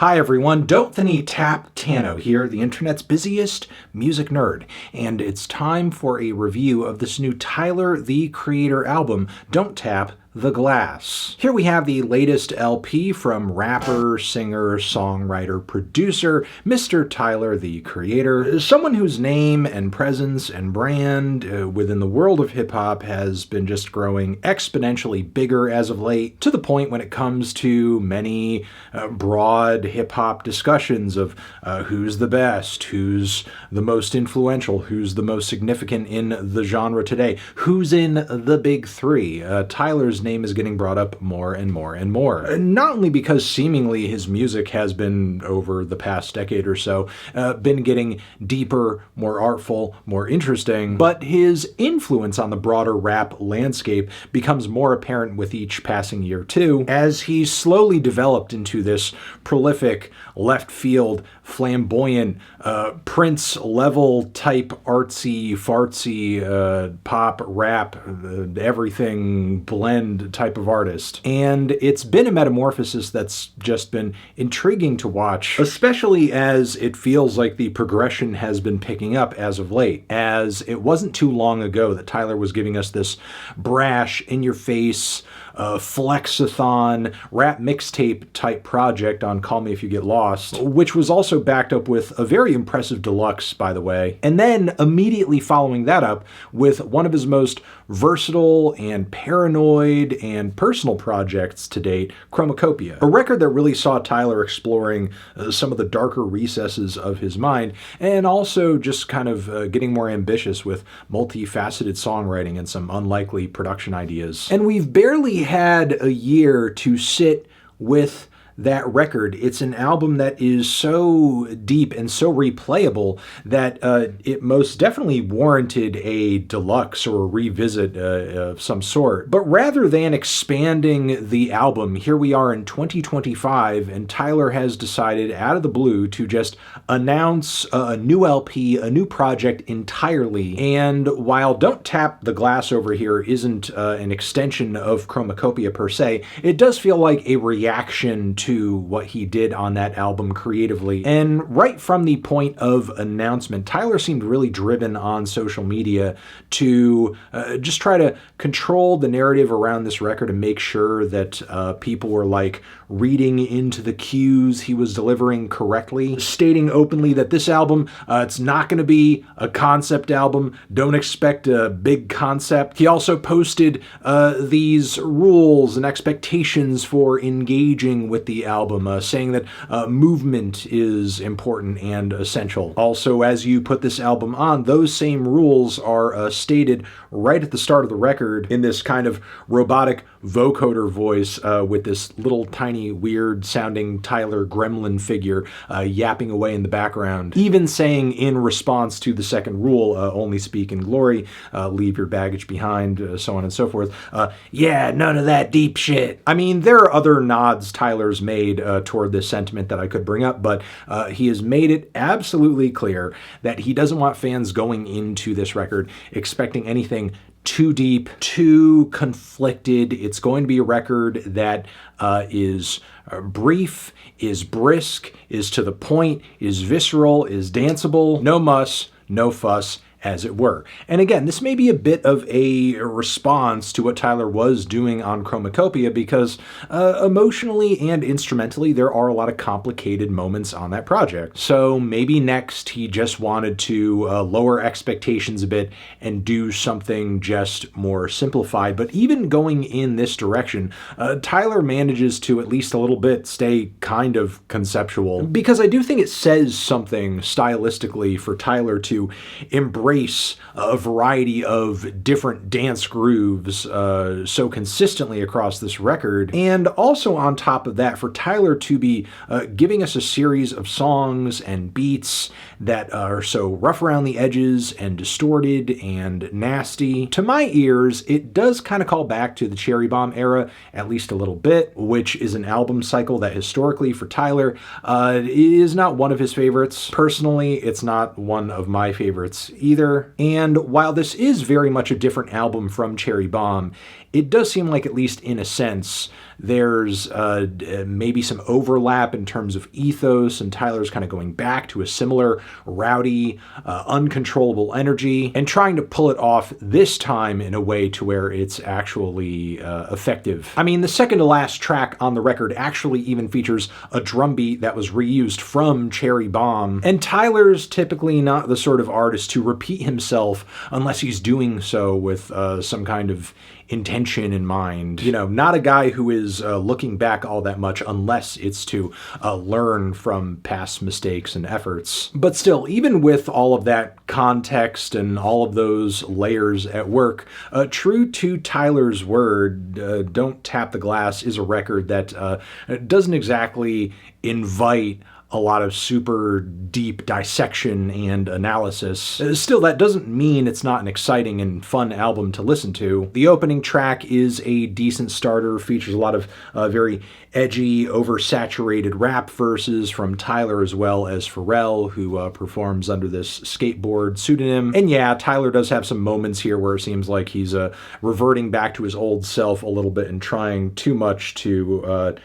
Hi everyone, Don't Tap Tano here, the internet's busiest music nerd, and it's time for a review of this new Tyler, the Creator album, Don't Tap the Glass. Here we have the latest LP from rapper, singer, songwriter, producer, Mr. Tyler, the Creator, someone whose name and presence and brand within the world of hip-hop has been just growing exponentially bigger as of late, to the point when it comes to many broad hip-hop discussions of who's the best, who's the most influential, who's the most significant in the genre today, who's in the big three. Tyler's name is getting brought up more and more and more. Not only because seemingly his music has been, over the past decade or so, been getting deeper, more artful, more interesting, but his influence on the broader rap landscape becomes more apparent with each passing year too, as he's slowly developed into this prolific, left field, flamboyant, Prince-level type artsy, fartsy, pop, rap, everything blend type of artist. And it's been a metamorphosis that's just been intriguing to watch, especially as it feels like the progression has been picking up as of late, as it wasn't too long ago that Tyler was giving us this brash, in-your-face, flexathon, rap mixtape type project on Call Me If You Get Lost, which was also backed up with a very impressive deluxe, by the way. And then immediately following that up with one of his most versatile and paranoid and personal projects to date, Chromacopia. A record that really saw Tyler exploring some of the darker recesses of his mind, and also just kind of getting more ambitious with multifaceted songwriting and some unlikely production ideas. And we've barely had a year to sit with that record. It's an album that is so deep and so replayable that it most definitely warranted a deluxe or a revisit of some sort. But rather than expanding the album, here we are in 2025, and Tyler has decided out of the blue to just announce a new LP, a new project entirely. And while Don't Tap the Glass over here isn't an extension of Chromacopia per se, it does feel like a reaction to what he did on that album creatively. And right from the point of announcement, Tyler seemed really driven on social media to just try to control the narrative around this record and make sure that people were like reading into the cues he was delivering correctly, stating openly that this album, it's not going to be a concept album. Don't expect a big concept. He also posted these rules and expectations for engaging with the album, saying that movement is important and essential. Also, as you put this album on, those same rules are stated right at the start of the record in this kind of robotic vocoder voice with this little tiny weird sounding Tyler gremlin figure yapping away in the background, even saying in response to the second rule, only speak in glory, leave your baggage behind, so on and so forth. Yeah, none of that deep shit. I mean, there are other nods Tyler's made toward this sentiment that I could bring up, but he has made it absolutely clear that he doesn't want fans going into this record expecting anything too deep, too conflicted. It's going to be a record that is brief, is brisk, is to the point, is visceral, is danceable, no muss, no fuss, as it were. And again, this may be a bit of a response to what Tyler was doing on Chromacopia, because emotionally and instrumentally, there are a lot of complicated moments on that project. So maybe next he just wanted to lower expectations a bit and do something just more simplified. But even going in this direction, Tyler manages to at least a little bit stay kind of conceptual, because I do think it says something stylistically for Tyler to embrace a variety of different dance grooves so consistently across this record. And also on top of that, for Tyler to be giving us a series of songs and beats that are so rough around the edges and distorted and nasty. To my ears, it does kind of call back to the Cherry Bomb era, at least a little bit, which is an album cycle that historically for Tyler is not one of his favorites. Personally, it's not one of my favorites either. And while this is very much a different album from Cherry Bomb, it does seem like, at least in a sense, there's maybe some overlap in terms of ethos, and Tyler's kind of going back to a similar rowdy, uncontrollable energy and trying to pull it off this time in a way to where it's actually effective. I mean, the second to last track on the record actually even features a drum beat that was reused from Cherry Bomb, and Tyler's typically not the sort of artist to repeat himself unless he's doing so with some kind of intention in mind. You know, not a guy who is looking back all that much unless it's to learn from past mistakes and efforts. But still, even with all of that context and all of those layers at work, true to Tyler's word, Don't Tap the Glass is a record that doesn't exactly invite a lot of super deep dissection and analysis. Still, that doesn't mean it's not an exciting and fun album to listen to. The opening track is a decent starter, features a lot of very edgy, oversaturated rap verses from Tyler as well as Pharrell, who performs under this skateboard pseudonym. And yeah, Tyler does have some moments here where it seems like he's reverting back to his old self a little bit and trying too much to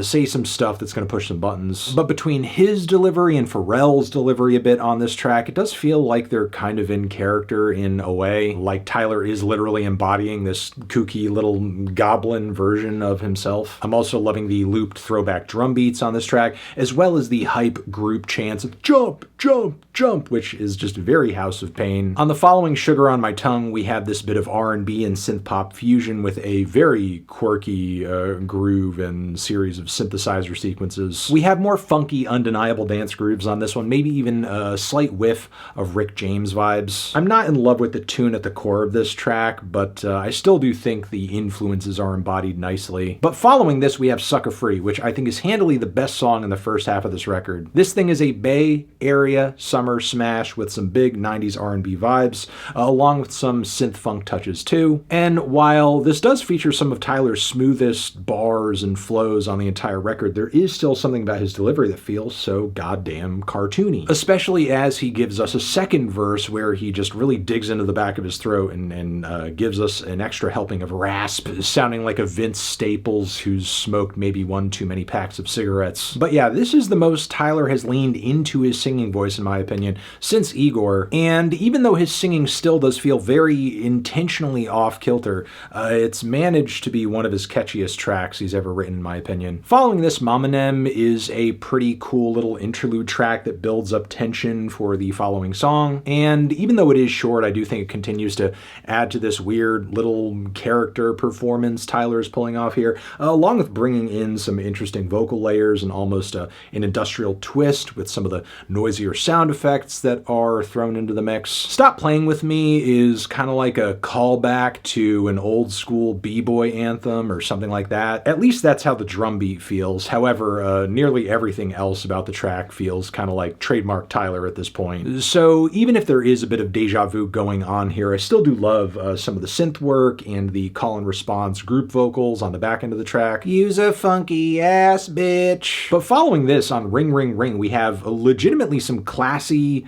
say some stuff that's going to push some buttons. But between his delivery and Pharrell's delivery a bit on this track, it does feel like they're kind of in character in a way, like Tyler is literally embodying this kooky little goblin version of himself. I'm also loving the looped throwback drum beats on this track, as well as the hype group chants of jump, jump, jump, which is just very House of Pain. On the following Sugar on My Tongue, we have this bit of R&B and synth pop fusion with a very quirky groove and series of synthesizer sequences. We have more funky, undeniable dance grooves on this one, maybe even a slight whiff of Rick James vibes. I'm not in love with the tune at the core of this track, but I still do think the influences are embodied nicely. But following this, we have Sucka Free, which I think is handily the best song in the first half of this record. This thing is a Bay Area summer smash with some big 90s R&B vibes, along with some synth funk touches too. And while this does feature some of Tyler's smoothest bars and flows on the entire record, there is still something about his delivery that feels so goddamn cartoony, especially as he gives us a second verse where he just really digs into the back of his throat and gives us an extra helping of rasp, sounding like a Vince Staples who's smoked maybe one too many packs of cigarettes. But yeah, this is the most Tyler has leaned into his singing voice, in my opinion, since Igor, and even though his singing still does feel very intentionally off-kilter, it's managed to be one of his catchiest tracks he's ever written, in my opinion. Following this, Mamanem is a pretty cool little interlude track that builds up tension for the following song, and even though it is short, I do think it continues to add to this weird little character performance Tyler is pulling off here, along with bringing in some interesting vocal layers and almost an industrial twist with some of the noisier sound effects that are thrown into the mix. Stop Playing With Me is kind of like a callback to an old school b-boy anthem or something like that. At least that's how the drum beat feels. However, nearly everything else about the track feels kind of like trademark Tyler at this point. So even if there is a bit of deja vu going on here, I still do love some of the synth work and the call and response group vocals on the back end of the track. Use a funky ass bitch. But following this on Ring Ring Ring, we have legitimately some classy,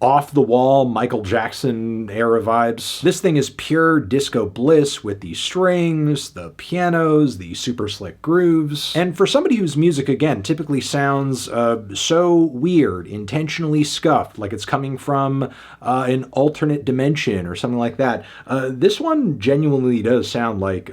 off-the-wall Michael Jackson era vibes. This thing is pure disco bliss with the strings, the pianos, the super slick grooves. And for somebody whose music, again, typically sounds so weird, intentionally scuffed, like it's coming from an alternate dimension or something like that, this one genuinely does sound like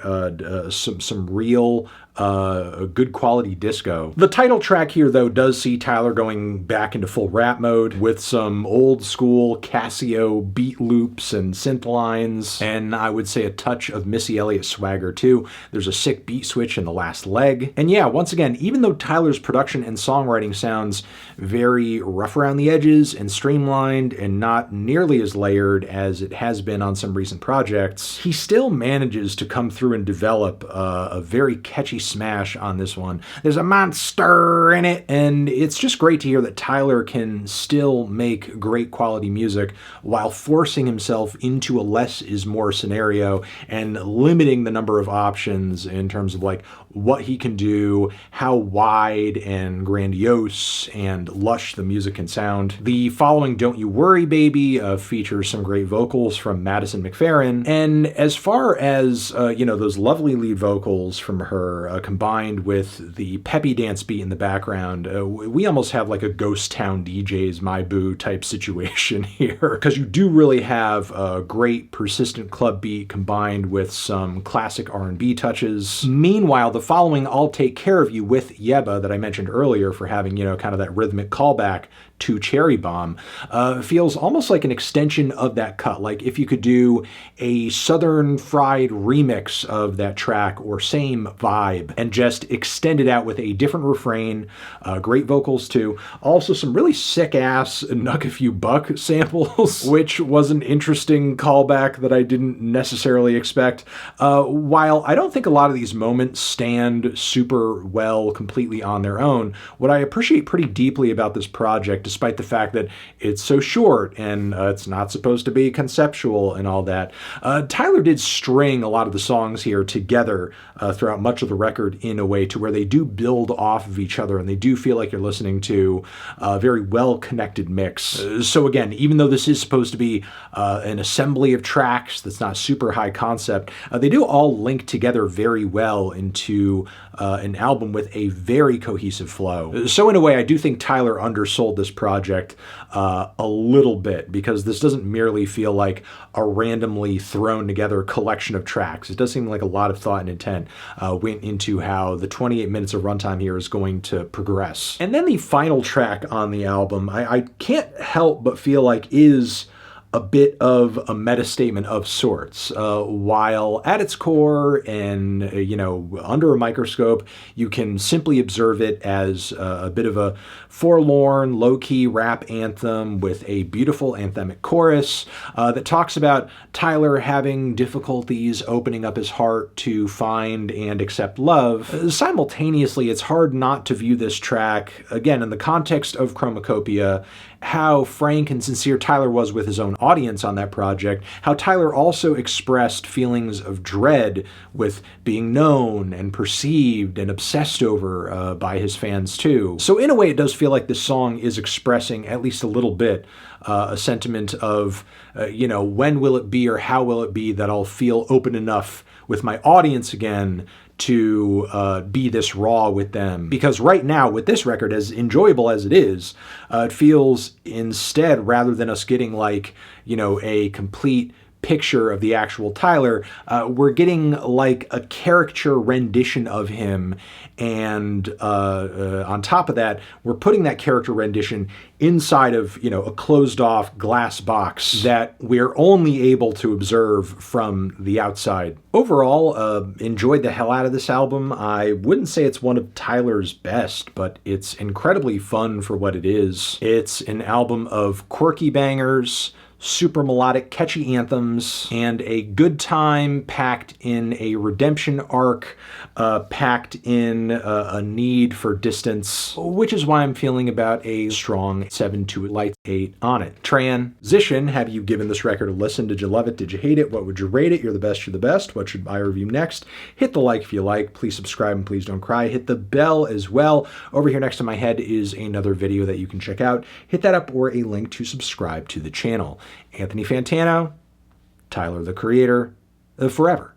some real good quality disco. The title track here, though, does see Tyler going back into full rap mode with some old school Casio beat loops and synth lines, and I would say a touch of Missy Elliott swagger too. There's a sick beat switch in the last leg. And yeah, once again, even though Tyler's production and songwriting sounds very rough around the edges and streamlined and not nearly as layered as it has been on some recent projects, he still manages to come through and develop a very catchy smash on this one. There's a monster in it, and it's just great to hear that Tyler can still make great quality music while forcing himself into a less is more scenario and limiting the number of options in terms of like what he can do, how wide and grandiose and lush the music can sound. The following Don't You Worry Baby features some great vocals from Madison McFerrin, and as far as those lovely lead vocals from her combined with the peppy dance beat in the background, we almost have like a Ghost Town DJ's My Boo type situation here, because you do really have a great persistent club beat combined with some classic R&B touches. Meanwhile, the following I'll Take Care of You with Yeba that I mentioned earlier for having, kind of that rhythmic callback to Cherry Bomb feels almost like an extension of that cut. Like if you could do a Southern Fried remix of that track or same vibe and just extend it out with a different refrain, great vocals too. Also some really sick ass Knuck If You Buck samples, which was an interesting callback that I didn't necessarily expect. While I don't think a lot of these moments stand super well completely on their own, what I appreciate pretty deeply about this project, despite the fact that it's so short and it's not supposed to be conceptual and all that, Tyler did string a lot of the songs here together throughout much of the record in a way to where they do build off of each other and they do feel like you're listening to a very well-connected mix. So again, even though this is supposed to be an assembly of tracks that's not super high concept, they do all link together very well into an album with a very cohesive flow. So in a way, I do think Tyler undersold this project a little bit, because this doesn't merely feel like a randomly thrown together collection of tracks. It does seem like a lot of thought and intent went into how the 28 minutes of runtime here is going to progress. And then the final track on the album, I can't help but feel like is a bit of a meta statement of sorts. While at its core and, under a microscope, you can simply observe it as a bit of a forlorn, low-key rap anthem with a beautiful anthemic chorus that talks about Tyler having difficulties opening up his heart to find and accept love. Simultaneously, it's hard not to view this track, again, in the context of Chromacopia, how frank and sincere Tyler was with his own audience on that project, how Tyler also expressed feelings of dread with being known and perceived and obsessed over by his fans too. So in a way, it does feel like this song is expressing at least a little bit a sentiment of, when will it be or how will it be that I'll feel open enough with my audience again to be this raw with them. Because right now, with this record, as enjoyable as it is, it feels instead, rather than us getting like, a complete picture of the actual Tyler, we're getting like a caricature rendition of him, and on top of that, we're putting that character rendition inside of a closed off glass box that we're only able to observe from the outside. Overall, enjoyed the hell out of this album. I wouldn't say it's one of Tyler's best, but it's incredibly fun for what it is. It's an album of quirky bangers, super melodic, catchy anthems, and a good time packed in a redemption arc, packed in a need for distance, which is why I'm feeling about a strong 7 to a light 8 on it. Transition, have you given this record a listen? Did you love it? Did you hate it? What would you rate it? You're the best, you're the best. What should I review next? Hit the like if you like. Please subscribe and please don't cry. Hit the bell as well. Over here next to my head is another video that you can check out. Hit that up or a link to subscribe to the channel. Anthony Fantano, Tyler the Creator, forever.